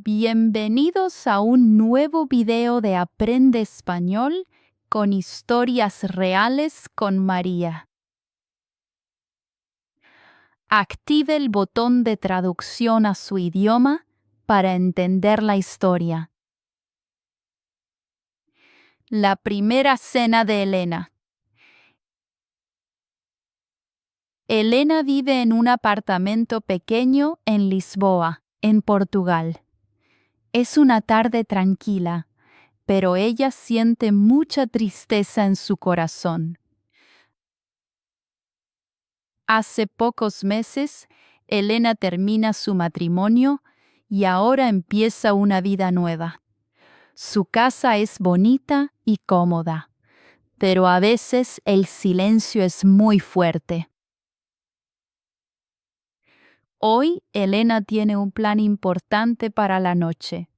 Bienvenidos a un nuevo video de Aprende Español con historias reales con María. Active el botón de traducción a su idioma para entender la historia. La primera cena de Elena. Elena vive en un apartamento pequeño en Lisboa, en Portugal. Es una tarde tranquila, pero ella siente mucha tristeza en su corazón. Hace pocos meses, Elena termina su matrimonio y ahora empieza una vida nueva. Su casa es bonita y cómoda, pero a veces el silencio es muy fuerte. Hoy, Elena tiene un plan importante para la noche.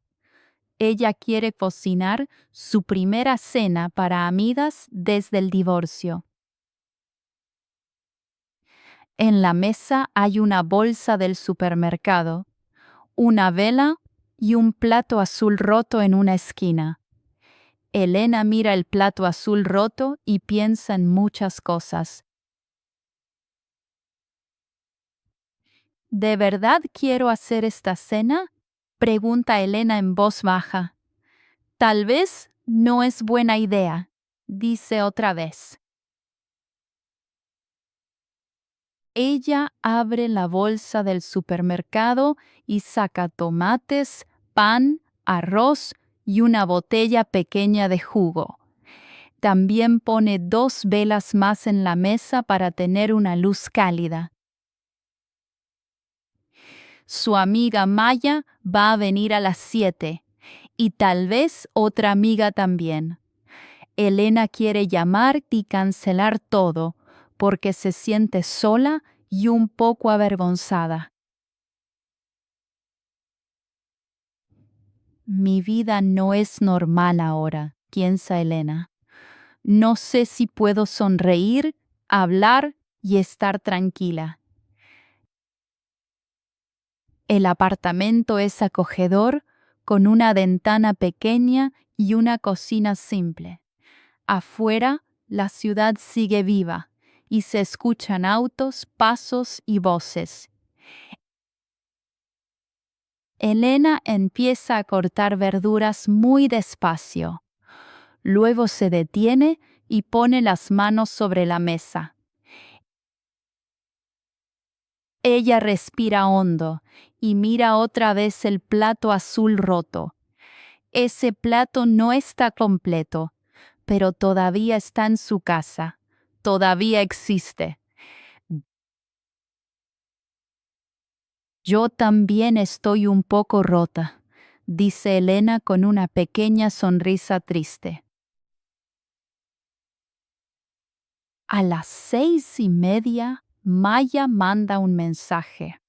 Ella quiere cocinar su primera cena para amigas desde el divorcio. En la mesa hay una bolsa del supermercado, una vela y un plato azul roto en una esquina. Elena mira el plato azul roto y piensa en muchas cosas. ¿De verdad quiero hacer esta cena?, pregunta Elena en voz baja. Tal vez no es buena idea, dice otra vez. Ella abre la bolsa del supermercado y saca tomates, pan, arroz y una botella pequeña de jugo. También pone 2 velas más en la mesa para tener una luz cálida. Su amiga Maya va a venir a las 7 y tal vez otra amiga también. Elena quiere llamar y cancelar todo porque se siente sola y un poco avergonzada. Mi vida no es normal ahora, piensa Elena. No sé si puedo sonreír, hablar y estar tranquila. El apartamento es acogedor, con una ventana pequeña y una cocina simple. Afuera, la ciudad sigue viva y se escuchan autos, pasos y voces. Elena empieza a cortar verduras muy despacio. Luego se detiene y pone las manos sobre la mesa. Ella respira hondo y mira otra vez el plato azul roto. Ese plato no está completo, pero todavía está en su casa. Todavía existe. Yo también estoy un poco rota, dice Elena con una pequeña sonrisa triste. A las 6:30, Maya manda un mensaje.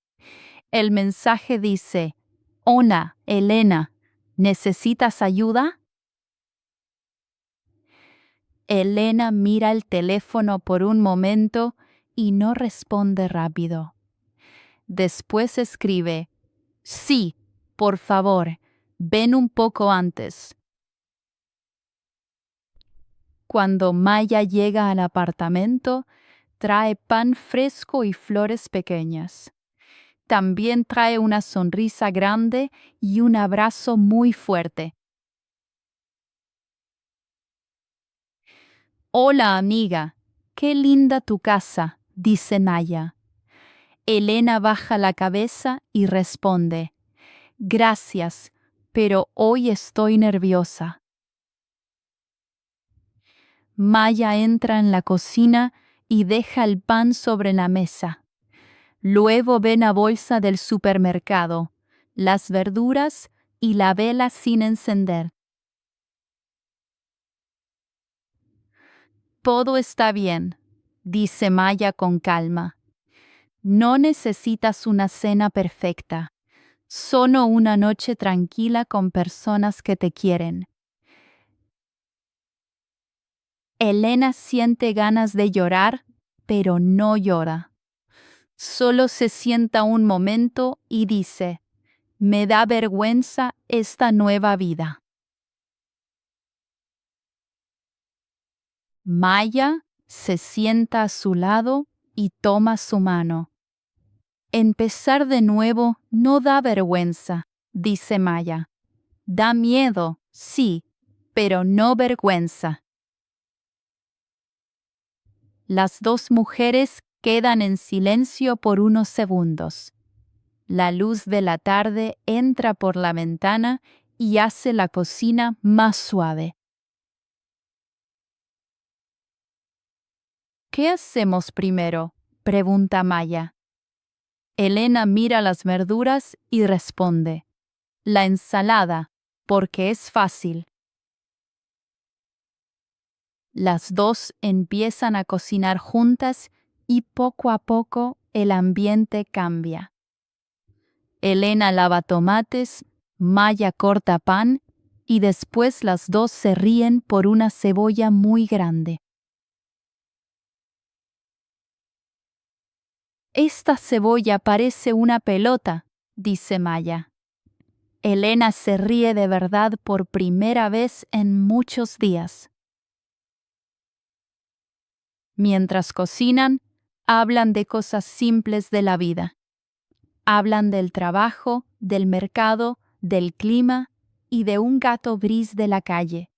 El mensaje dice: Hola, Elena, ¿necesitas ayuda? Elena mira el teléfono por un momento y no responde rápido. Después escribe: Sí, por favor, ven un poco antes. Cuando Maya llega al apartamento, trae pan fresco y flores pequeñas. También trae una sonrisa grande y un abrazo muy fuerte. Hola, amiga, qué linda tu casa, dice Maya. Elena baja la cabeza y responde: Gracias, pero hoy estoy nerviosa. Maya entra en la cocina y deja el pan sobre la mesa. Luego ve la bolsa del supermercado, las verduras y la vela sin encender. Todo está bien, dice Maya con calma. No necesitas una cena perfecta, solo una noche tranquila con personas que te quieren. Elena siente ganas de llorar, pero no llora. Solo se sienta un momento y dice: Me da vergüenza esta nueva vida. Maya se sienta a su lado y toma su mano. Empezar de nuevo no da vergüenza, dice Maya. Da miedo, sí, pero no vergüenza. Las dos mujeres quedan en silencio por unos segundos. La luz de la tarde entra por la ventana y hace la cocina más suave. ¿Qué hacemos primero?, pregunta Maya. Elena mira las verduras y responde: la ensalada, porque es fácil. Las dos empiezan a cocinar juntas y poco a poco el ambiente cambia. Elena lava tomates, Maya corta pan y después las dos se ríen por una cebolla muy grande. Esta cebolla parece una pelota, dice Maya. Elena se ríe de verdad por primera vez en muchos días. Mientras cocinan, hablan de cosas simples de la vida. Hablan del trabajo, del mercado, del clima y de un gato gris de la calle.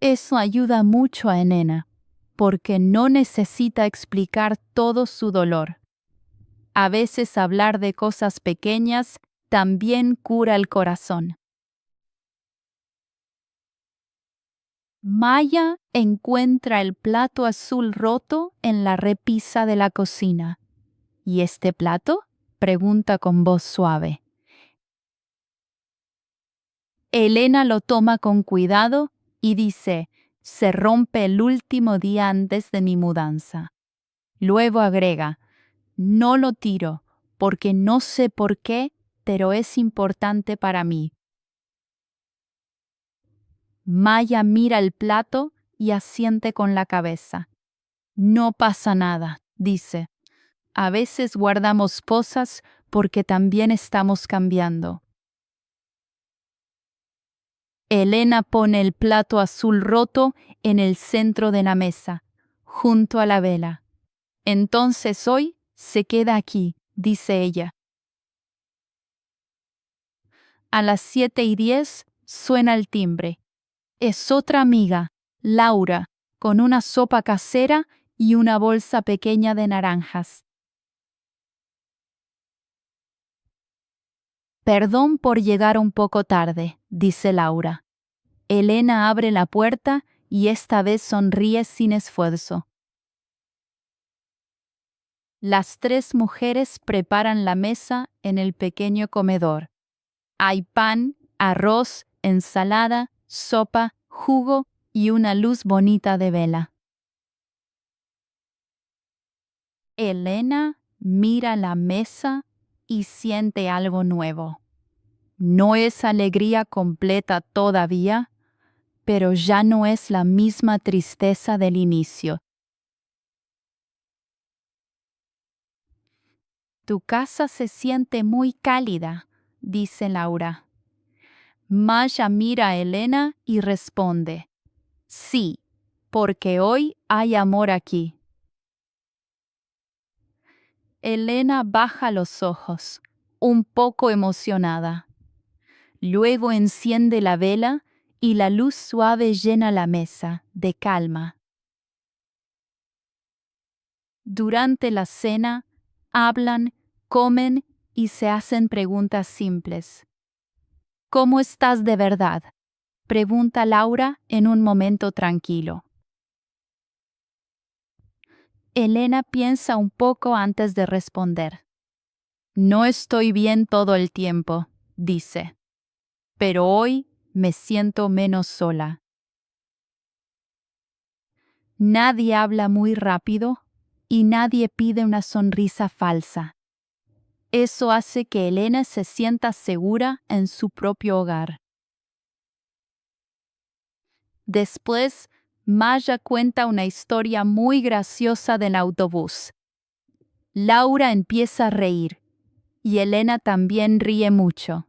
Eso ayuda mucho a Elena, porque no necesita explicar todo su dolor. A veces hablar de cosas pequeñas también cura el corazón. Maya encuentra el plato azul roto en la repisa de la cocina. ¿Y este plato?, pregunta con voz suave. Elena lo toma con cuidado y dice: se rompe el último día antes de mi mudanza. Luego agrega: no lo tiro, porque no sé por qué, pero es importante para mí. Maya mira el plato y asiente con la cabeza. No pasa nada, dice. A veces guardamos cosas porque también estamos cambiando. Elena pone el plato azul roto en el centro de la mesa, junto a la vela. Entonces hoy se queda aquí, dice ella. A las 7:10 suena el timbre. Es otra amiga, Laura, con una sopa casera y una bolsa pequeña de naranjas. Perdón por llegar un poco tarde, dice Laura. Elena abre la puerta y esta vez sonríe sin esfuerzo. Las tres mujeres preparan la mesa en el pequeño comedor. Hay pan, arroz, ensalada, sopa, jugo y una luz bonita de vela. Elena mira la mesa y siente algo nuevo. No es alegría completa todavía, pero ya no es la misma tristeza del inicio. Tu casa se siente muy cálida, dice Laura. Maya mira a Elena y responde: sí, porque hoy hay amor aquí. Elena baja los ojos, un poco emocionada. Luego enciende la vela y la luz suave llena la mesa de calma. Durante la cena, hablan, comen y se hacen preguntas simples. ¿Cómo estás de verdad?, pregunta Laura en un momento tranquilo. Elena piensa un poco antes de responder. No estoy bien todo el tiempo, dice, pero hoy me siento menos sola. Nadie habla muy rápido y nadie pide una sonrisa falsa. Eso hace que Elena se sienta segura en su propio hogar. Después, Maya cuenta una historia muy graciosa del autobús. Laura empieza a reír y Elena también ríe mucho.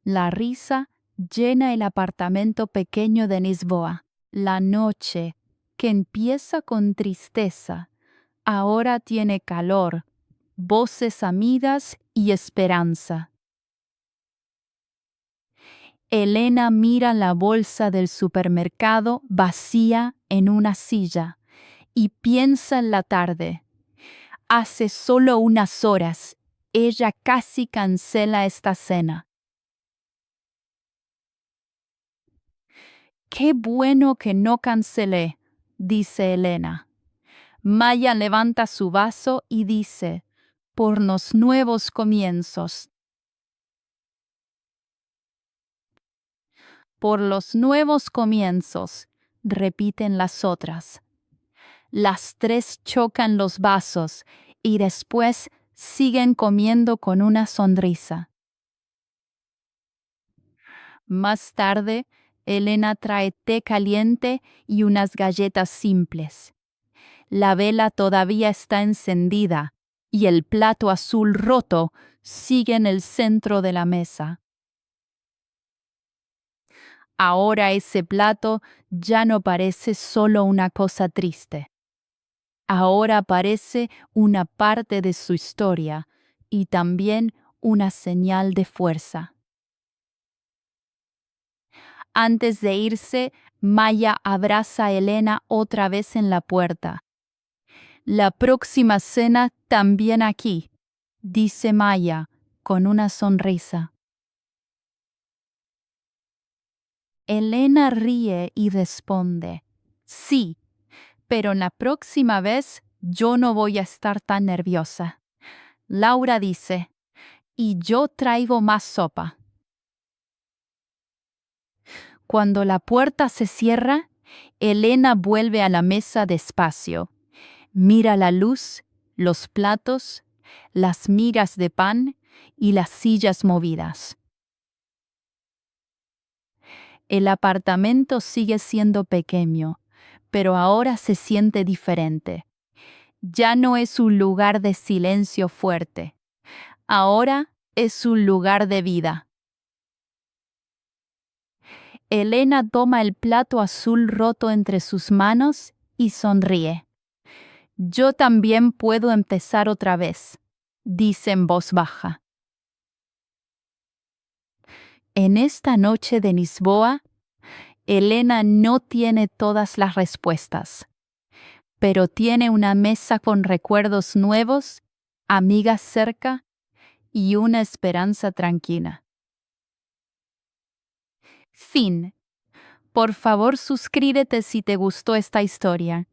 La risa llena el apartamento pequeño de Lisboa. La noche, que empieza con tristeza, ahora tiene calor, voces amigas y esperanza. Elena mira la bolsa del supermercado vacía en una silla y piensa en la tarde. Hace solo unas horas, ella casi cancela esta cena. Qué bueno que no cancelé, dice Elena. Maya levanta su vaso y dice, por los nuevos comienzos. Por los nuevos comienzos, repiten las otras. Las tres chocan los vasos y después siguen comiendo con una sonrisa. Más tarde, Elena trae té caliente y unas galletas simples. La vela todavía está encendida y el plato azul roto sigue en el centro de la mesa. Ahora ese plato ya no parece solo una cosa triste. Ahora parece una parte de su historia y también una señal de fuerza. Antes de irse, Maya abraza a Elena otra vez en la puerta. La próxima cena también aquí, dice Maya con una sonrisa. Elena ríe y responde, sí, pero la próxima vez yo no voy a estar tan nerviosa. Laura dice, y yo traigo más sopa. Cuando la puerta se cierra, Elena vuelve a la mesa despacio. Mira la luz, los platos, las migas de pan y las sillas movidas. El apartamento sigue siendo pequeño, pero ahora se siente diferente. Ya no es un lugar de silencio fuerte. Ahora es un lugar de vida. Elena toma el plato azul roto entre sus manos y sonríe. Yo también puedo empezar otra vez, dice en voz baja. En esta noche de Lisboa, Elena no tiene todas las respuestas, pero tiene una mesa con recuerdos nuevos, amigas cerca y una esperanza tranquila. Fin. Por favor, suscríbete si te gustó esta historia.